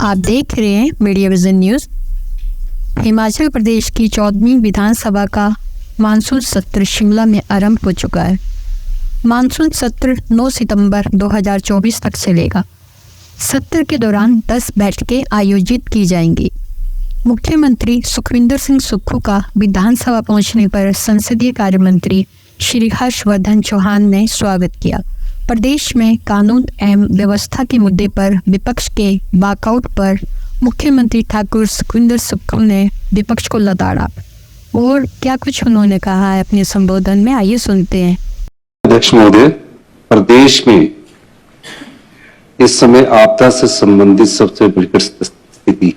आप देख रहे हैं media vision news. Himachal Pradesh की 14वीं विधानसभा का मानसून सत्र शिमला में आरंभ हो चुका है। मानसून सत्र 9 सितंबर 2024 तक चलेगा। सत्र के दौरान 10 बैठकें आयोजित की जाएंगी। मुख्यमंत्री सुखविंदर सिंह सुक्खू का विधानसभा पहुंचने पर संसदीय कार्य मंत्री श्री हर्षवर्धन चौहान ने स्वागत किया। प्रदेश में कानून एवं व्यवस्था के मुद्दे पर विपक्ष के वॉकआउट पर मुख्यमंत्री ठाकुर सुखविंदर सुक्खू ने विपक्ष को लताड़ा और क्या कुछ उन्होंने कहा है अपने संबोधन में, आइए सुनते हैं। अध्यक्ष महोदय, प्रदेश में इस समय आपदा से संबंधित सबसे विकट स्थिति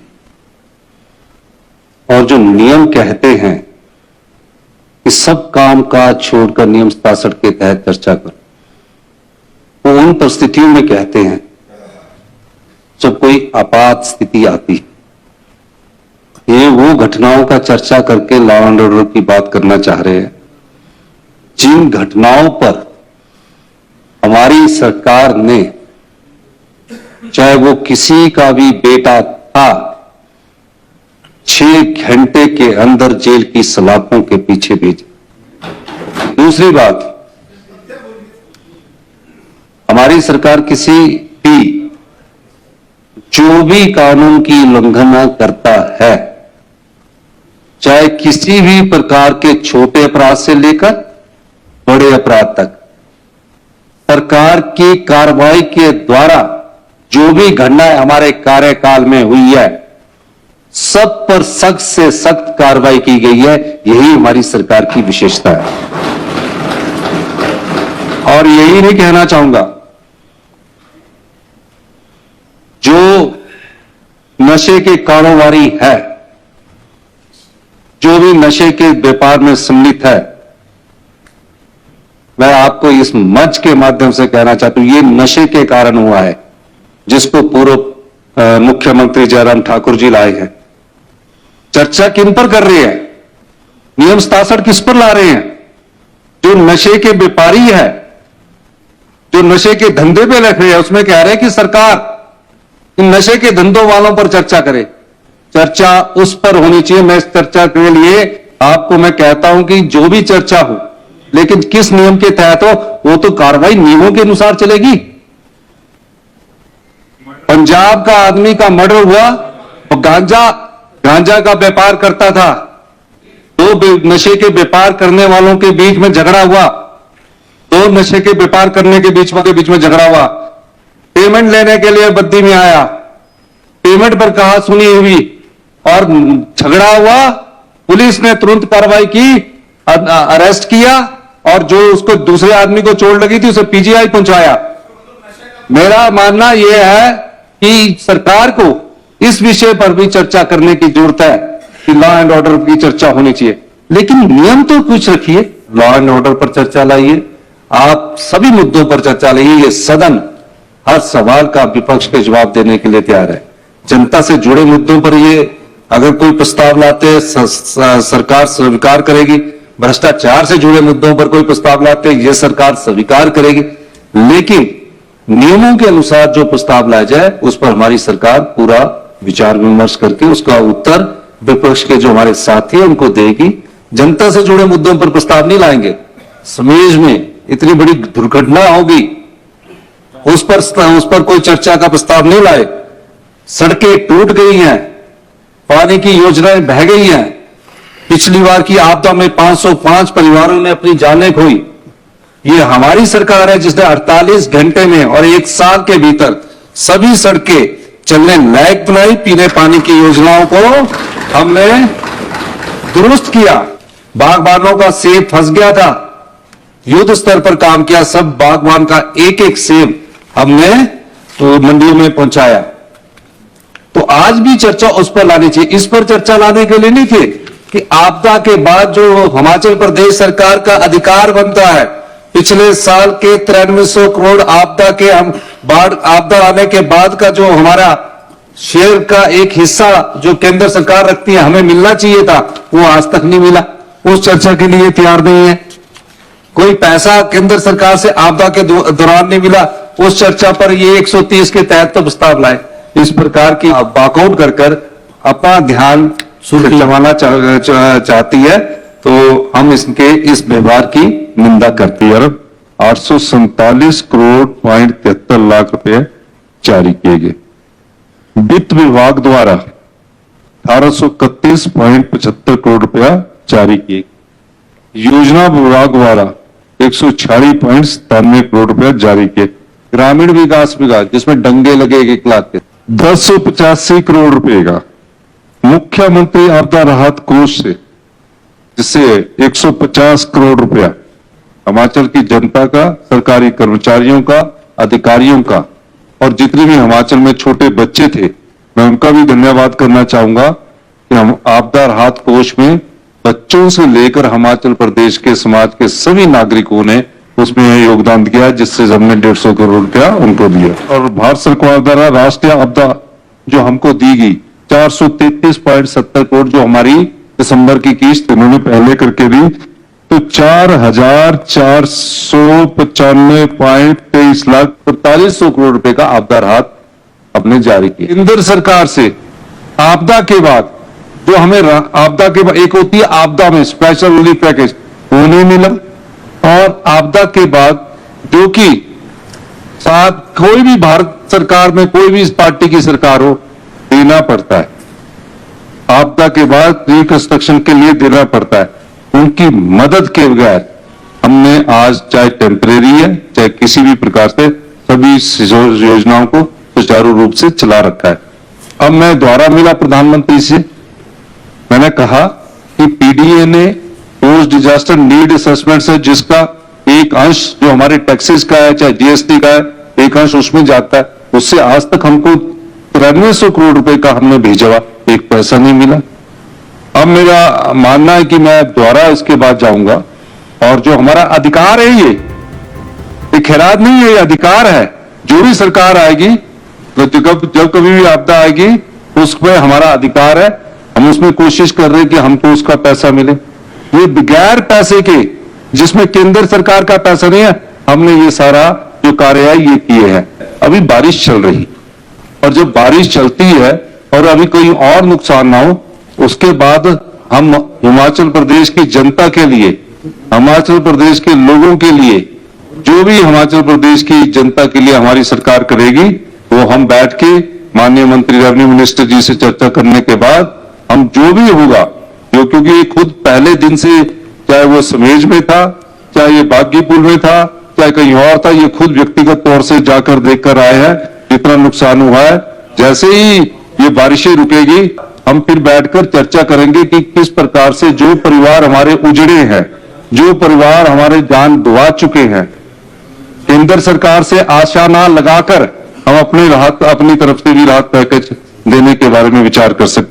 और जो नियम कहते हैं कि सब काम काज छोड़कर नियम 67 के तहत चर्चा करो, वो उन परिस्थितियों में कहते हैं जब कोई आपात स्थिति आती है। ये वो घटनाओं का चर्चा करके लॉ एंड ऑर्डर की बात करना चाह रहे हैं जिन घटनाओं पर हमारी सरकार ने, चाहे वो किसी का भी बेटा था, 6 घंटे के अंदर जेल की सलाखों के पीछे भेजे। दूसरी बात, हमारी सरकार किसी भी जो भी कानून की उल्लंघना करता है, चाहे किसी भी प्रकार के छोटे अपराध से लेकर बड़े अपराध तक, सरकार की कार्रवाई के द्वारा जो भी घटनाएं हमारे कार्यकाल में हुई है, सब पर सख्त से सख्त कार्रवाई की गई है। यही हमारी सरकार की विशेषता है। और यही नहीं कहना चाहूंगा, जो नशे के कारोबारी है, जो भी नशे के व्यापार में सम्मिलित है, मैं आपको इस मंच के माध्यम से कहना चाहता हूं, ये नशे के कारण हुआ है जिसको पूर्व मुख्यमंत्री जयराम ठाकुर जी लाए हैं। चर्चा किन पर कर रहे हैं? नियम 67 किस पर ला रहे हैं? जो नशे के व्यापारी है, जो नशे के धंधे पे रख रहे हैं, उसमें कह रहे हैं कि सरकार इन नशे के धंधों वालों पर चर्चा करे। चर्चा उस पर होनी चाहिए। मैं इस चर्चा के लिए आपको मैं कहता हूं कि जो भी चर्चा हो, लेकिन किस नियम के तहत हो, वो तो कार्रवाई नियमों के अनुसार चलेगी। पंजाब का आदमी का मर्डर हुआ और गांजा का व्यापार करता था, दो नशे के व्यापार करने वालों के बीच में झगड़ा हुआ, दो नशे के व्यापार करने के बीच में झगड़ा हुआ। पेमेंट लेने के लिए बद्दी में आया, पेमेंट पर कहा सुनी हुई और झगड़ा हुआ। पुलिस ने तुरंत कार्रवाई की, अरेस्ट किया और जो उसको दूसरे आदमी को चोट लगी थी उसे पीजीआई पहुंचाया। मेरा मानना यह है कि सरकार को इस विषय पर भी चर्चा करने की जरूरत है कि लॉ एंड ऑर्डर की चर्चा होनी चाहिए, लेकिन नियम तो कुछ रखिए। लॉ एंड ऑर्डर पर चर्चा लाइए, आप सभी मुद्दों पर चर्चा लाइए। ये सदन हर सवाल का विपक्ष के जवाब देने के लिए तैयार है। जनता से जुड़े मुद्दों पर ये अगर कोई प्रस्ताव लाते हैं, सरकार स्वीकार करेगी। भ्रष्टाचार से जुड़े मुद्दों पर कोई प्रस्ताव लाते हैं, ये सरकार स्वीकार करेगी। लेकिन नियमों के अनुसार जो प्रस्ताव लाया जाए, उस पर हमारी सरकार पूरा विचार विमर्श करके उसका उत्तर विपक्ष के जो हमारे साथी हैं उनको देगी। जनता से जुड़े मुद्दों पर प्रस्ताव नहीं लाएंगे। समेज में इतनी बड़ी दुर्घटना होगी, उस पर कोई चर्चा का प्रस्ताव नहीं लाए। सड़कें टूट गई हैं, पानी की योजनाएं बह गई हैं। पिछली बार की आपदा में 505 परिवारों ने अपनी जानें खोई। ये हमारी सरकार है जिसने 48 घंटे में और 1 साल के भीतर सभी सड़कें चलने लायक बनाई। पीने पानी की योजनाओं को हमने दुरुस्त किया। बागबानों का सेब फंस गया था, युद्ध स्तर पर काम किया। सब बागबान का एक एक सेब हमने तो मंडियों में पहुंचाया। तो आज भी चर्चा उस पर लानी चाहिए। इस पर चर्चा लाने के लिए नहीं थे कि आपदा के बाद जो हिमाचल प्रदेश सरकार का अधिकार बनता है, पिछले साल के 9300 करोड़ आपदा आने के बाद का जो हमारा शेयर का एक हिस्सा जो केंद्र सरकार रखती है, हमें मिलना चाहिए था, वो आज तक नहीं मिला। उस चर्चा के लिए तैयार नहीं है। कोई पैसा केंद्र सरकार से आपदा के दौरान नहीं मिला, उस चर्चा पर ये 130 के तहत तो प्रस्ताव लाए। इस प्रकार की वॉकआउट कर अपना ध्यान जमाना चाहती है, तो हम इस व्यवहार की निंदा करते हैं। 847 करोड़ 73 लाख रुपए जारी किए गए। वित्त विभाग द्वारा 1831.75 करोड़ रुपया जारी किए। योजना विभाग द्वारा 146.97 करोड़ रुपया जारी किए। ग्रामीण विकास विभाग, जिसमें डंगे लगे 1 लाख के, 1085 करोड़ रुपए का मुख्यमंत्री आपदा राहत कोष से, जिससे 150 करोड़ रुपया हिमाचल की जनता का, सरकारी कर्मचारियों का, अधिकारियों का, और जितने भी हिमाचल में छोटे बच्चे थे, मैं उनका भी धन्यवाद करना चाहूंगा कि हम आपदा राहत कोष में बच्चों से लेकर हिमाचल प्रदेश के समाज के सभी नागरिकों ने उसमें योगदान दिया, जिससे हमने 150 करोड़ रुपया उनको दिया। और भारत सरकार द्वारा राष्ट्रीय आपदा जो हमको दी गई 433.70 करोड़, जो हमारी दिसंबर की किस्त इन्होंने पहले करके दी, तो 4,495.23 लाख 4500 करोड़ रुपए का आपदा राहत अपने जारी किया। केंद्र सरकार से आपदा के बाद जो हमें आपदा के बाद एक होती है आपदा में स्पेशल रिलीफ पैकेज, वो नहीं मिला, और आपदा के बाद जो कि साथ कोई भी भारत सरकार में कोई भी इस पार्टी की सरकार हो, देना पड़ता है। आपदा के बाद रिकंस्ट्रक्शन के लिए देना पड़ता है। उनकी मदद के बगैर हमने आज, चाहे टेम्परेरी है चाहे किसी भी प्रकार से, सभी योजनाओं को सुचारू रूप से चला रखा है। अब मैं दोबारा मिला प्रधानमंत्री से, मैंने कहा कि पीडीए ने पोस्ट डिजास्टर नीड असेसमेंट से, जिसका एक अंश जो हमारे टैक्सेस का है, चाहे जीएसटी का है, एक अंश उसमें जाता है, उससे आज तक हमको 9300 करोड़ रुपए का हमने भेजा, एक पैसा नहीं मिला। अब मेरा मानना है कि मैं दोबारा इसके बाद जाऊंगा, और जो हमारा अधिकार है, ये खैरात नहीं है, ये अधिकार है। जो भी सरकार आएगी, जब कभी भी आपदा आएगी, उसमें हमारा अधिकार है, हम उसमें कोशिश कर रहे हैं कि हमको उसका पैसा मिले। ये बगैर पैसे के, जिसमें केंद्र सरकार का पैसा नहीं है, हमने ये सारा जो कार्य है ये किए हैं। अभी बारिश चल रही, और जब बारिश चलती है और अभी कोई और नुकसान ना हो, उसके बाद हम हिमाचल प्रदेश की जनता के लिए, हिमाचल प्रदेश के लोगों के लिए, जो भी हिमाचल प्रदेश की जनता के लिए हमारी सरकार करेगी, वो हम बैठ के माननीय मंत्री रेवेन्यू मिनिस्टर जी से चर्चा करने के बाद हम जो भी होगा, जो क्योंकि ये खुद पहले दिन से, चाहे वो समेज में था, चाहे ये बागीपुल में था, चाहे कहीं और था, ये खुद व्यक्तिगत तौर से जाकर देखकर आए हैं कितना नुकसान हुआ है। जैसे ही ये बारिशें रुकेगी, हम फिर बैठकर चर्चा करेंगे कि किस प्रकार से जो परिवार हमारे उजड़े हैं, जो परिवार हमारे जान गंवा चुके हैं, केंद्र सरकार से आशा ना लगाकर हम अपनी तरफ से भी राहत पैकेज देने के बारे में विचार कर सकते हैं।